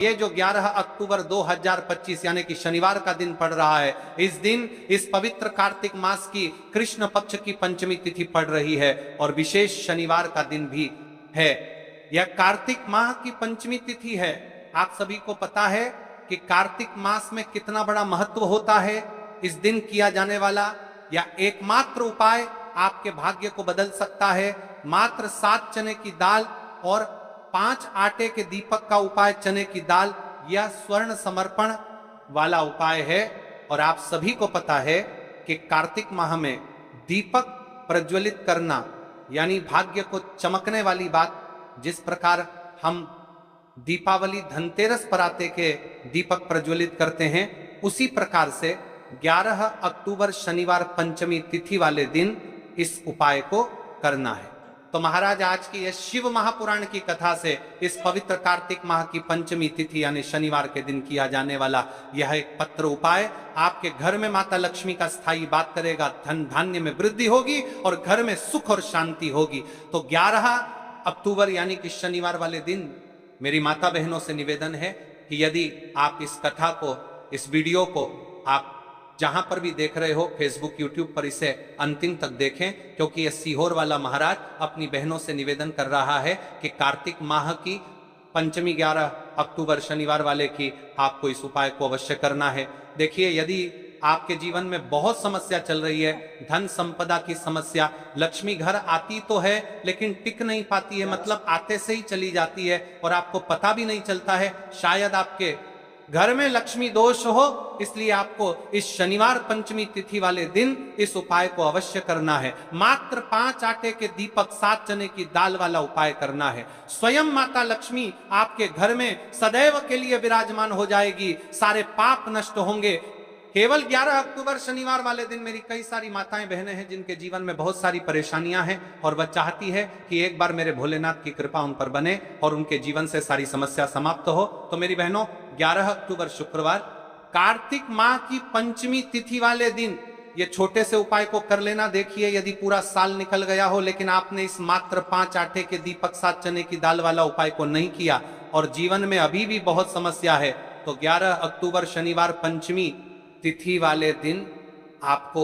ये जो 11 अक्टूबर 2025 यानी कि शनिवार का दिन पड़ रहा है, इस दिन इस पवित्र कार्तिक मास की कृष्ण पक्ष की पंचमी तिथि पड़ रही है और विशेष शनिवार का दिन भी है। यह कार्तिक माह की पंचमी तिथि है। आप सभी को पता है कि कार्तिक मास में कितना बड़ा महत्व होता है। इस दिन किया जाने वाला या एकमात्र उपाय आपके भाग्य को बदल सकता है। मात्र 7 चने की दाल और 5 आटे के दीपक का उपाय चने की दाल, यह स्वर्ण समर्पण वाला उपाय है। और आप सभी को पता है कि कार्तिक माह में दीपक प्रज्वलित करना यानी भाग्य को चमकने वाली बात, जिस प्रकार हम दीपावली धनतेरस पर आते के दीपक प्रज्वलित करते हैं, उसी प्रकार से 11 अक्टूबर शनिवार पंचमी तिथि वाले दिन इस उपाय को करना है। तो महाराज, आज की यह शिव महापुराण की कथा से इस पवित्र कार्तिक माह की पंचमी तिथि यानी शनिवार के दिन किया जाने वाला यह एक पत्र उपाय आपके घर में माता लक्ष्मी का स्थायी बात करेगा। धन धान्य में वृद्धि होगी और घर में सुख और शांति होगी। तो 11 अक्टूबर यानी कि शनिवार वाले दिन मेरी माता बहनों से निवेदन है कि यदि आप इस कथा को, इस वीडियो को आप जहां पर भी देख रहे हो, फेसबुक यूट्यूब पर इसे अंतिम तक देखें, क्योंकि यह सीहोर वाला महाराज अपनी बहनों से निवेदन कर रहा है कि कार्तिक माह की पंचमी 11 अक्टूबर शनिवार वाले की आपको इस उपाय को अवश्य करना है। देखिए, यदि आपके जीवन में बहुत समस्या चल रही है, धन संपदा की समस्या, लक्ष्मी घर आती तो है लेकिन टिक नहीं पाती है, मतलब आते से ही चली जाती है और आपको पता भी नहीं चलता है, शायद आपके घर में लक्ष्मी दोष हो, इसलिए आपको इस शनिवार पंचमी तिथि वाले दिन इस उपाय को अवश्य करना है। मात्र 5 आटे के दीपक 7 चने की दाल वाला उपाय करना है। स्वयं माता लक्ष्मी आपके घर में सदैव के लिए विराजमान हो जाएगी, सारे पाप नष्ट होंगे। केवल 11 अक्टूबर शनिवार वाले दिन मेरी कई सारी माताएं बहनें हैं जिनके जीवन में बहुत सारी परेशानियां हैं और वह चाहती है कि एक बार मेरे भोलेनाथ की कृपा उन पर बने और उनके जीवन से सारी समस्या समाप्त हो। तो मेरी बहनों, 11 अक्टूबर शुक्रवार कार्तिक माह की पंचमी तिथि वाले दिन ये छोटे से उपाय को कर लेना। देखिए, यदि पूरा साल निकल गया हो लेकिन आपने इस मात्र 5 आटे के दीपक 7 चने की दाल वाला उपाय को नहीं किया और जीवन में अभी भी बहुत समस्या है, तो 11 अक्टूबर शनिवार पंचमी तिथि वाले दिन आपको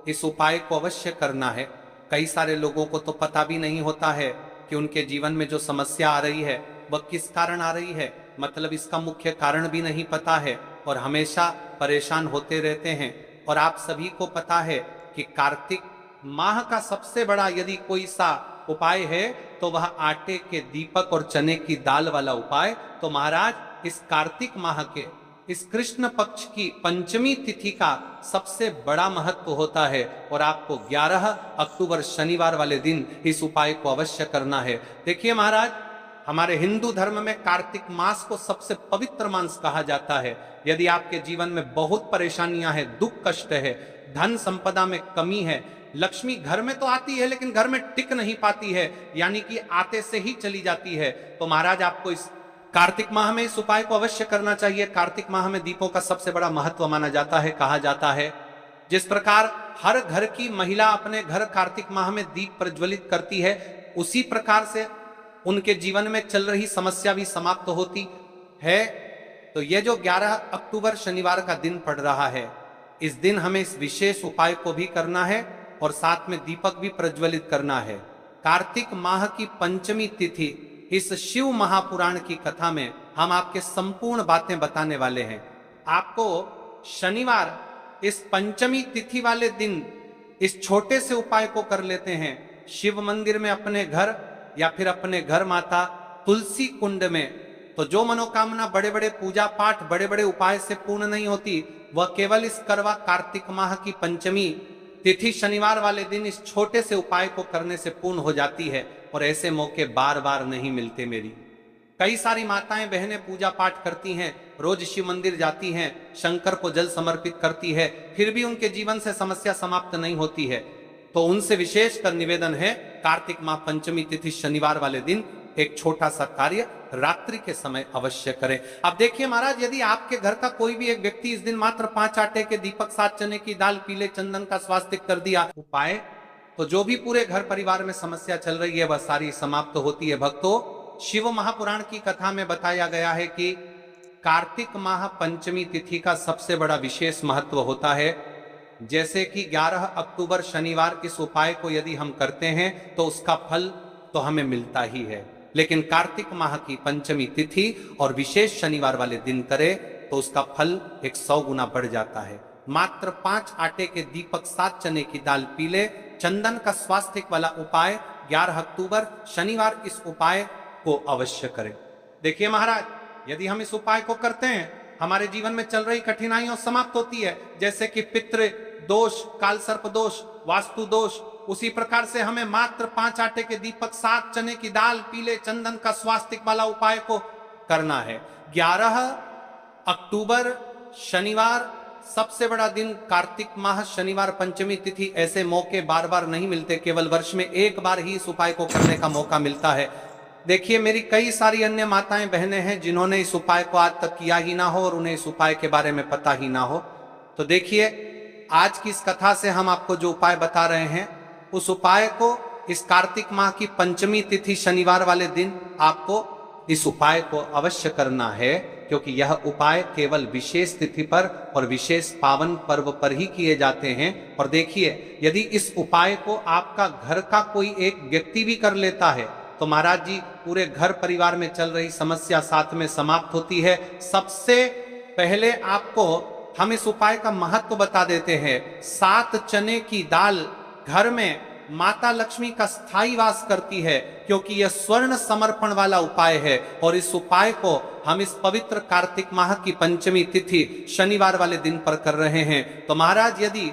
इस उपाय को अवश्य करना है। कई सारे लोगों को तो पता भी नहीं होता है कि उनके जीवन में जो समस्या आ रही है वह किस कारण आ रही है, मतलब इसका मुख्य कारण भी नहीं पता है और हमेशा परेशान होते रहते हैं। और आप सभी को पता है कि कार्तिक माह का सबसे बड़ा यदि कोई सा उपाय है तो वह आटे के दीपक और चने की दाल वाला उपाय। तो महाराज, इस कार्तिक माह के इस कृष्ण पक्ष की पंचमी तिथि का सबसे बड़ा महत्व होता है और आपको 11 अक्टूबर शनिवार वाले दिन इस उपाय को अवश्य करना है। देखिए महाराज, हमारे हिंदू धर्म में कार्तिक मास को सबसे पवित्र मास कहा जाता है। यदि आपके जीवन में बहुत परेशानियां हैं, दुख कष्ट है, धन संपदा में कमी है, लक्ष्मी घर में तो आती है लेकिन घर में टिक नहीं पाती है, यानी कि आते से ही चली जाती है, तो महाराज आपको इस कार्तिक माह में इस उपाय को अवश्य करना चाहिए। कार्तिक माह में दीपों का सबसे बड़ा महत्व माना जाता है। कहा जाता है जिस प्रकार हर घर की महिला अपने घर कार्तिक माह में दीप प्रज्वलित करती है, उसी प्रकार से उनके जीवन में चल रही समस्या भी समाप्त होती है। तो ये जो 11 अक्टूबर शनिवार का दिन पड़ रहा है, इस दिन हमें इस विशेष उपाय को भी करना है और साथ में दीपक भी प्रज्वलित करना है। कार्तिक माह की पंचमी तिथि इस शिव महापुराण की कथा में हम आपके संपूर्ण बातें बताने वाले हैं। आपको शनिवार इस पंचमी तिथि वाले दिन इस छोटे से उपाय को कर लेते हैं। शिव मंदिर में अपने घर या फिर अपने घर माता तुलसी कुंड में, तो जो मनोकामना बड़े बड़े पूजा पाठ, बड़े बड़े उपाय से पूर्ण नहीं होती, वह केवल इस करवा कार्तिक माह की पंचमी तिथि शनिवार वाले दिन इस छोटे से उपाय को करने से पूर्ण हो जाती है और ऐसे मौके बार बार नहीं मिलते। मेरी कई सारी माताएं बहनें पूजा पाठ करती हैं, रोज शिव मंदिर जाती हैं, शंकर को जल समर्पित करती है, फिर भी उनके जीवन से समस्या समाप्त नहीं होती है। तो उनसे विशेषकर निवेदन है, कार्तिक माह पंचमी तिथि शनिवार वाले दिन एक छोटा सा कार्य रात्रि के समय अवश्य करें। अब देखिए महाराज, यदि आपके घर का कोई भी एक व्यक्ति इस दिन मात्र 5 आटे के दीपक 7 चने की दाल, पीले चंदन का स्वास्तिक कर दिया उपाय, तो जो भी पूरे घर परिवार में समस्या चल रही है वह सारी समाप्त होती है। भक्तों, शिव महापुराण की कथा में बताया गया है कि कार्तिक माह पंचमी तिथि का सबसे बड़ा विशेष महत्व होता है। जैसे कि 11 अक्टूबर शनिवार इस उपाय को यदि हम करते हैं तो उसका फल तो हमें मिलता ही है, लेकिन कार्तिक माह की पंचमी तिथि और विशेष शनिवार वाले दिन करे तो उसका फल 100 गुना बढ़ जाता है। मात्र 5 आटे के दीपक 7 चने की दाल पीले, चंदन का स्वास्थ्य वाला उपाय 11 अक्टूबर शनिवार इस उपाय को अवश्य करें। देखिए महाराज, यदि हम इस उपाय को करते हैं हमारे जीवन में चल रही कठिनाइयां समाप्त होती है, जैसे कि पितृ दोष, काल सर्प दोष, वास्तु दोष। उसी प्रकार से हमें मात्र 5 आटे के दीपक 7 चने की दाल पीले, चंदन का स्वास्तिक वाला उपाय को करना है। 11 अक्टूबर शनिवार सबसे बड़ा दिन, कार्तिक माह शनिवार पंचमी तिथि। ऐसे मौके बार बार नहीं मिलते, केवल वर्ष में एक बार ही इस उपाय को करने का मौका मिलता है। देखिए, मेरी कई सारी अन्य माताएं बहनें हैं जिन्होंने इस उपाय को आज तक किया ही ना हो और उन्हें इस उपाय के बारे में पता ही ना हो। तो देखिए, आज की इस कथा से हम आपको जो उपाय बता रहे हैं उस उपाय को इस कार्तिक माह की पंचमी तिथि शनिवार वाले दिन आपको इस उपाय को अवश्य करना है, क्योंकि यह उपाय केवल विशेष तिथि पर और विशेष पावन पर्व पर ही किए जाते हैं। और देखिए, यदि इस उपाय को आपका घर का कोई एक व्यक्ति भी कर लेता है तो महाराज जी पूरे घर परिवार में चल रही समस्या साथ में समाप्त होती है। सबसे पहले आपको हम इस उपाय का महत्व बता देते हैं। 7 चने की दाल घर में माता लक्ष्मी का स्थायी वास करती है, क्योंकि यह स्वर्ण समर्पण वाला उपाय है। और इस उपाय को हम इस पवित्र कार्तिक माह की पंचमी तिथि शनिवार वाले दिन पर कर रहे हैं। तो महाराज, यदि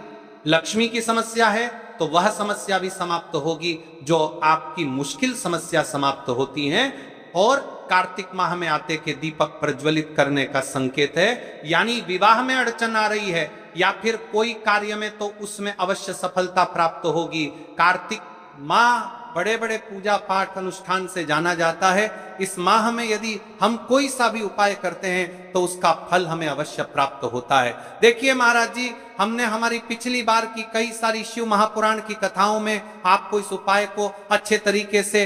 लक्ष्मी की समस्या है तो वह समस्या भी समाप्त होगी, जो आपकी मुश्किल समस्या समाप्त होती हैं। और कार्तिक माह में आटे के दीपक प्रज्वलित करने का संकेत है, यानी विवाह में अड़चन आ रही है या फिर कोई कार्य में, तो उसमें अवश्य सफलता प्राप्त होगी। कार्तिक माह बड़े बड़े पूजा पाठ अनुष्ठान से जाना जाता है। इस माह में यदि हम कोई सा भी उपाय करते हैं तो उसका फल हमें अवश्य प्राप्त होता है। देखिए महाराज जी, हमने हमारी पिछली बार की कई सारी शिव महापुराण की कथाओं में आपको इस उपाय को अच्छे तरीके से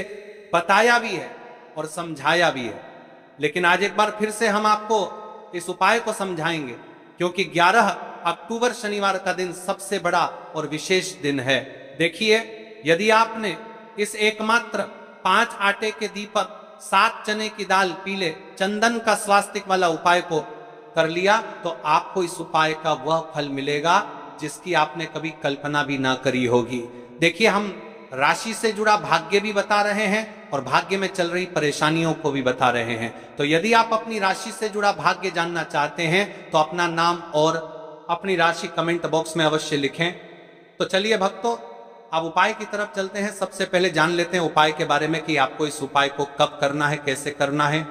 बताया भी है और समझाया भी है, लेकिन आज एक बार फिर से हम आपको इस उपाय को समझाएंगे, क्योंकि 11 अक्टूबर शनिवार का दिन सबसे बड़ा और विशेष दिन है। देखिए, यदि आपने इस एकमात्र 5 आटे के दीपक 7 चने की दाल पीले, चंदन का स्वास्तिक वाला उपाय को कर लिया तो आपको इस उपाय का वह फल मिलेगा जिसकी आपने कभी कल्पना भी ना करी होगी। देखिए, हम राशि से जुड़ा भाग्य भी बता रहे हैं और भाग्य में चल रही परेशानियों को भी बता रहे हैं। तो यदि आप अपनी राशि से जुड़ा भाग्य जानना चाहते हैं तो अपना नाम और अपनी राशि कमेंट बॉक्स में अवश्य लिखें। तो चलिए भक्तों, अब उपाय की तरफ चलते हैं। सबसे पहले जान लेते हैं उपाय के बारे में कि आपको इस उपाय को कब करना है, कैसे करना है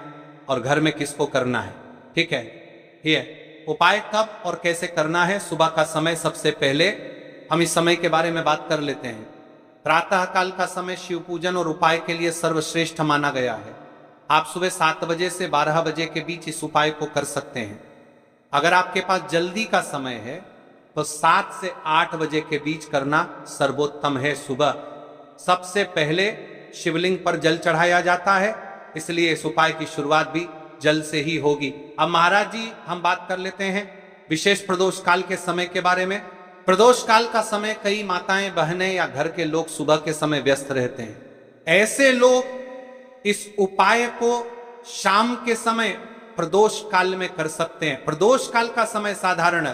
और घर में किसको करना है। ठीक है, ये उपाय कब और कैसे करना है। सुबह का समय, सबसे पहले हम इस समय के बारे में बात कर लेते हैं। प्रातः काल का समय शिव पूजन और उपाय के लिए सर्वश्रेष्ठ माना गया है। आप सुबह 7 बजे से 12 बजे के बीच इस उपाय को कर सकते हैं। अगर आपके पास जल्दी का समय है तो 7 से 8 बजे के बीच करना सर्वोत्तम है। सुबह सबसे पहले शिवलिंग पर जल चढ़ाया जाता है, इसलिए इस उपाय की शुरुआत भी जल से ही होगी। अब महाराज जी, हम बात कर लेते हैं विशेष प्रदोष काल के समय के बारे में। प्रदोष काल का समय कई माताएं बहनें या घर के लोग सुबह के समय व्यस्त रहते हैं। ऐसे लोग इस उपाय को शाम के समय प्रदोष काल में कर सकते हैं। प्रदोष काल का समय साधारण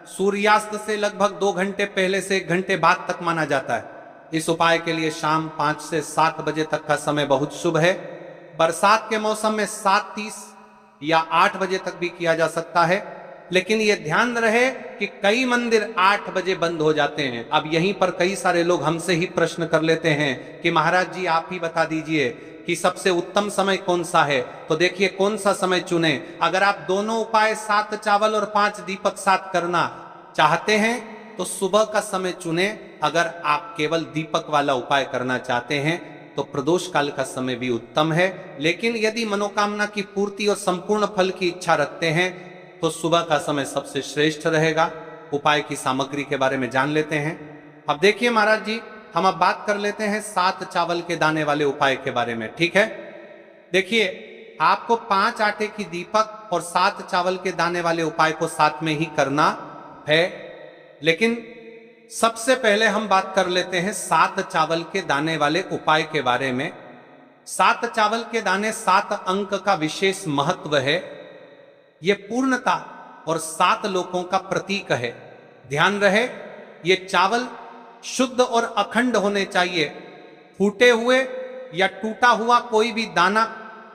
सूर्यास्त से लगभग 2 घंटे पहले से 1 घंटे बाद तक माना जाता है। इस उपाय के लिए शाम 5 से 7 बजे तक का समय बहुत शुभ है। बरसात के मौसम में 7:30 या 8 बजे तक भी किया जा सकता है, लेकिन यह ध्यान रहे कि कई मंदिर 8 बजे बंद हो जाते हैं। अब यहीं पर कई सारे लोग हमसे ही प्रश्न कर लेते हैं कि महाराज जी आप ही बता दीजिए कि सबसे उत्तम समय कौन सा है। तो देखिए, कौन सा समय चुने। अगर आप दोनों उपाय 7 चावल और 5 दीपक साथ करना चाहते हैं तो सुबह का समय चुने। अगर आप केवल दीपक वाला उपाय करना चाहते हैं तो प्रदोष काल का समय भी उत्तम है, लेकिन यदि मनोकामना की पूर्ति और संपूर्ण फल की इच्छा रखते हैं तो सुबह का समय सबसे श्रेष्ठ रहेगा। उपाय की सामग्री के बारे में जान लेते हैं। अब देखिए महाराज जी, हम अब बात कर लेते हैं 7 चावल के दाने वाले उपाय के बारे में। ठीक है, देखिए आपको 5 आटे की दीपक और 7 चावल के दाने वाले उपाय को साथ में ही करना है। लेकिन सबसे पहले हम बात कर लेते हैं 7 चावल के दाने वाले उपाय के बारे में। 7 चावल के दाने 7 अंक का विशेष महत्व है। यह पूर्णता और 7 लोकों का प्रतीक है। ध्यान रहे, ये चावल शुद्ध और अखंड होने चाहिए। फूटे हुए या टूटा हुआ कोई भी दाना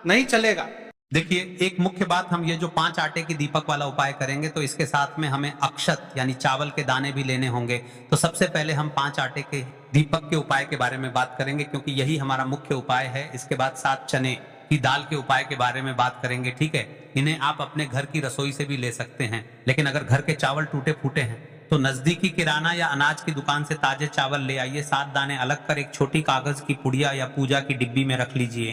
नहीं चलेगा। देखिए, एक मुख्य बात, हम ये जो 5 आटे की दीपक वाला उपाय करेंगे तो इसके साथ में हमें अक्षत यानी चावल के दाने भी लेने होंगे। तो सबसे पहले हम 5 आटे के दीपक के उपाय के बारे में बात करेंगे, क्योंकि यही हमारा मुख्य उपाय है। इसके बाद 7 चने की दाल के उपाय के बारे में बात करेंगे। ठीक है, इन्हें आप अपने घर की रसोई से भी ले सकते हैं। लेकिन अगर घर के चावल टूटे फूटे हैं तो नजदीकी किराना या अनाज की दुकान से ताजे चावल ले आइए। 7 दाने अलग कर एक छोटी कागज की पुड़िया या पूजा की डिब्बी में रख लीजिए।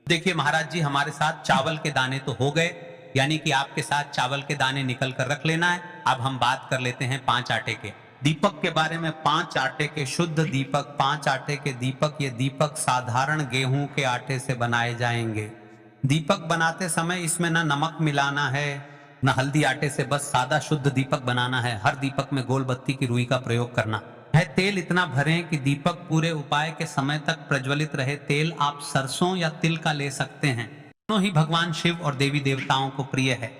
देखिए महाराज जी, हमारे साथ चावल के दाने तो हो गए, यानी कि आपके साथ चावल के दाने निकल कर रख लेना है। अब हम बात कर लेते हैं 5 आटे के दीपक के बारे में। 5 आटे के शुद्ध दीपक, 5 आटे के दीपक, ये दीपक साधारण गेहूं के आटे से बनाए जाएंगे। दीपक बनाते समय इसमें ना नमक मिलाना है न हल्दी आटे से, बस सादा शुद्ध दीपक बनाना है। हर दीपक में गोल बत्ती की रुई का प्रयोग करना है। तेल इतना भरें कि दीपक पूरे उपाय के समय तक प्रज्वलित रहे। तेल आप सरसों या तिल का ले सकते हैं। दोनों ही भगवान शिव और देवी देवताओं को प्रिय है।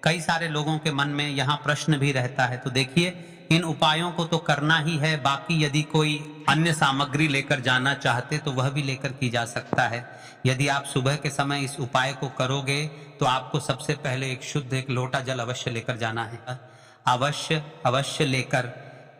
कई सारे लोगों के मन में यहाँ प्रश्न भी रहता है। तो देखिए, इन उपायों को तो करना ही है। बाकी यदि कोई अन्य सामग्री लेकर जाना चाहते तो वह भी लेकर की जा सकता है। यदि आप सुबह के समय इस उपाय को करोगे तो आपको सबसे पहले एक लोटा जल अवश्य लेकर जाना है। अवश्य लेकर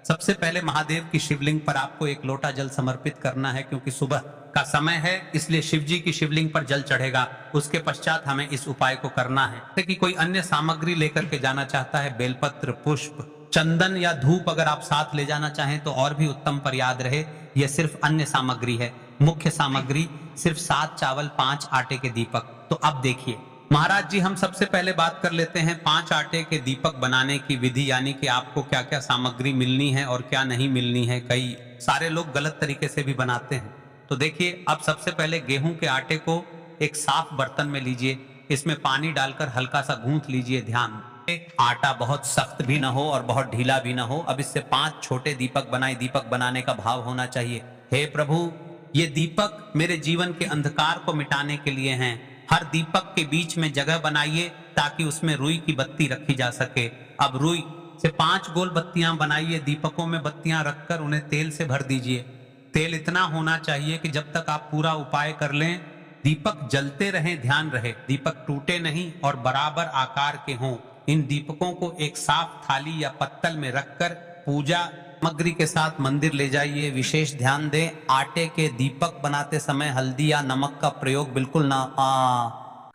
सबसे पहले महादेव की शिवलिंग पर आपको एक लोटा जल समर्पित करना है, क्योंकि सुबह का समय है, इसलिए शिव जी की शिवलिंग पर जल चढ़ेगा। उसके पश्चात हमें इस उपाय को करना है। जैसे कि कोई अन्य सामग्री लेकर के जाना चाहता है, बेलपत्र, पुष्प, चंदन या धूप अगर आप साथ ले जाना चाहें तो और भी उत्तम, पर याद रहे यह सिर्फ अन्य सामग्री है। मुख्य सामग्री सिर्फ 7 चावल 5 आटे के दीपक। तो अब देखिए महाराज जी, हम सबसे पहले बात कर लेते हैं 5 आटे के दीपक बनाने की विधि, यानी कि आपको क्या क्या सामग्री मिलनी है और क्या नहीं मिलनी है। कई सारे लोग गलत तरीके से भी बनाते हैं। तो देखिए, अब सबसे पहले गेहूं के आटे को एक साफ बर्तन में लीजिए। इसमें पानी डालकर हल्का सा गूंथ लीजिए। ध्यान, आटा बहुत सख्त भी ना हो और बहुत ढीला भी ना हो। अब इससे 5 छोटे दीपक बनाए। दीपक बनाने का भाव होना चाहिए, हे प्रभु, ये दीपक मेरे जीवन के अंधकार को मिटाने के लिए हैं। हर दीपक के बीच में जगह बनाइए ताकि उसमें रुई की बत्ती रखी जा सके। अब रुई से 5 गोल बत्तियां बनाइए। दीपकों में बत्तियां रखकर उन्हें तेल से भर दीजिए। तेल इतना होना चाहिए कि जब तक आप पूरा उपाय कर लें दीपक जलते रहें। ध्यान रहे, दीपक टूटे नहीं और बराबर आकार के हों। इन दीपकों को एक साफ थाली या पत्तल में रखकर पूजा सामग्री के साथ मंदिर ले जाइए। विशेष ध्यान दें, आटे के दीपक बनाते समय हल्दी या नमक का प्रयोग बिल्कुल ना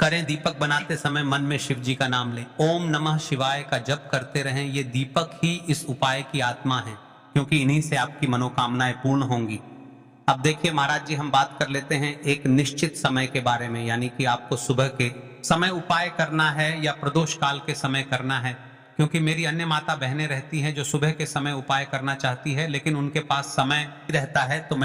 करें। दीपक बनाते समय मन में शिव जी का नाम लें, ओम नमः शिवाय का जप करते रहें। ये दीपक ही इस उपाय की आत्मा है, क्योंकि इन्हीं से आपकी मनोकामनाएं पूर्ण होंगी। अब देखिए महाराज जी, हम बात कर लेते हैं एक निश्चित समय के बारे में, यानी कि आपको सुबह के समय उपाय करना है या प्रदोष काल के समय करना है। क्योंकि मेरी अन्य माता बहनें रहती हैं जो सुबह के समय उपाय करना चाहती है, लेकिन उनके पास समय रहता है। तो